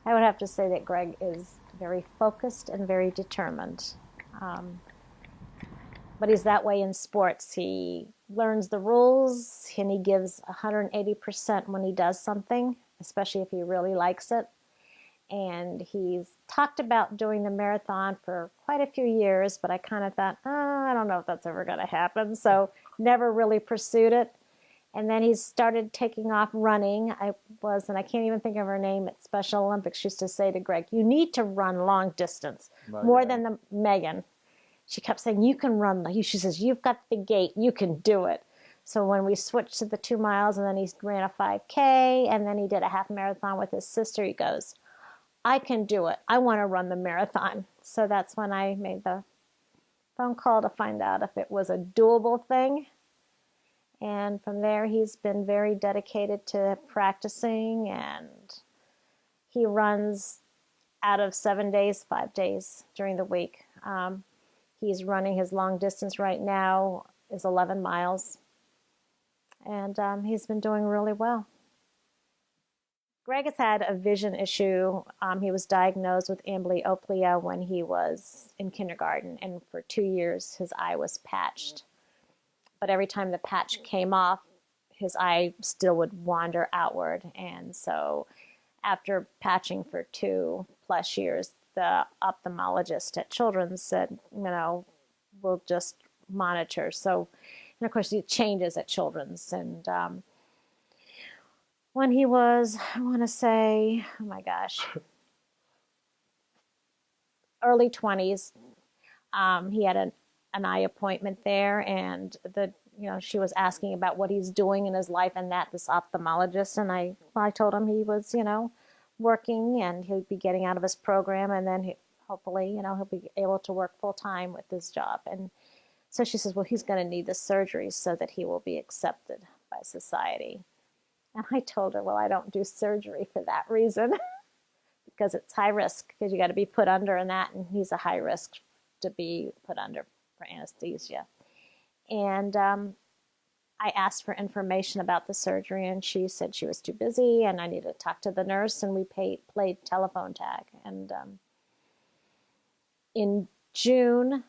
I would have to say that Greg is very focused and very determined. Um, but he's that way in sports. He learns the rules and he gives 180% when he does something, especially if he really likes it. And he's talked about doing the marathon for quite a few years, but I kind of thought, oh, I don't know if that's ever going to happen. So never really pursued it. And then he started taking off running. And I can't even think of her name at Special Olympics, she used to say to Greg, you need to run long distance, more than the Megan. She kept saying, you can run. She says, you've got the gait, you can do it. So when we switched to the 2 miles and then he ran a 5K and then he did a half marathon with his sister, he goes, I can do it. I want to run the marathon. So that's when I made the phone call to find out if it was a doable thing. And from there, he's been very dedicated to practicing, and he runs out of 7 days, 5 days during the week. He's running his long distance right now is 11 miles, and he's been doing really well. Greg has had a vision issue. He was diagnosed with amblyopia when he was in kindergarten, and for 2 years his eye was patched. But every time the patch came off, his eye still would wander outward. And so after patching for 2+ years, the ophthalmologist at Children's said, we'll just monitor. So, and of course, it changes at Children's. And when he was, I want to say, oh my gosh, early 20s, he had an eye appointment there, and she was asking about what he's doing in his life, and this ophthalmologist, and I told him he was, working, and he'll be getting out of his program, and then hopefully, he'll be able to work full time with his job. And so she says, well, he's going to need the surgery so that he will be accepted by society. And I told her, well, I don't do surgery for that reason because it's high risk, because you got to be put under and he's a high risk to be put under for anesthesia. And I asked for information about the surgery, and she said she was too busy and I needed to talk to the nurse, and we played telephone tag. And in June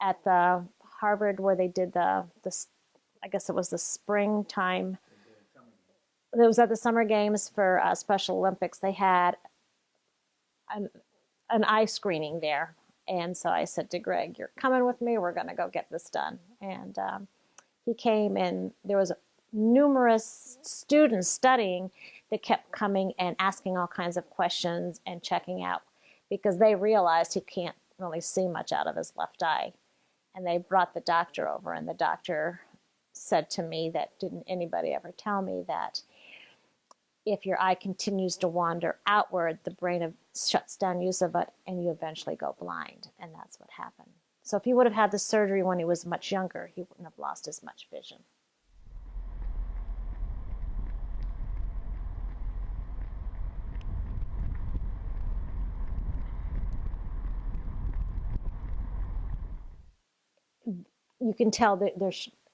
at the Harvard, where they did the I guess it was the springtime, it was at the Summer Games for Special Olympics, they had an eye screening there. And so I said to Greg, you're coming with me, we're going to go get this done. And he came, and there was numerous students studying that kept coming and asking all kinds of questions and checking out, because they realized he can't really see much out of his left eye. And they brought the doctor over, and the doctor said to me that didn't anybody ever tell me, that if your eye continues to wander outward, the brain shuts down use of it, and you eventually go blind. And that's what happened. So if he would have had the surgery when he was much younger, he wouldn't have lost as much vision. You can tell that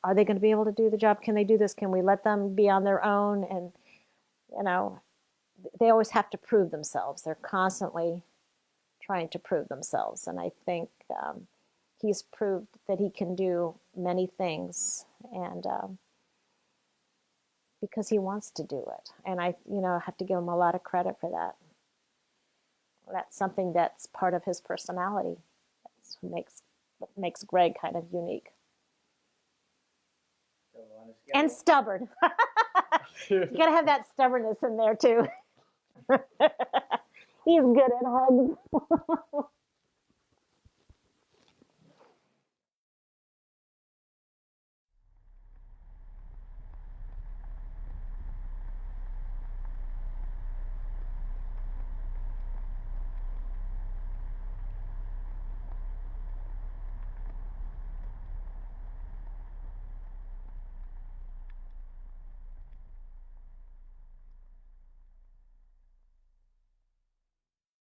are they going to be able to do the job? Can they do this? Can we let them be on their own? And they always have to prove themselves. They're constantly trying to prove themselves. And I think he's proved that he can do many things, and because he wants to do it. And I have to give him a lot of credit for that. That's something that's part of his personality. That's what makes Greg kind of unique. And stubborn. You got to have that stubbornness in there too. He's good at hugs.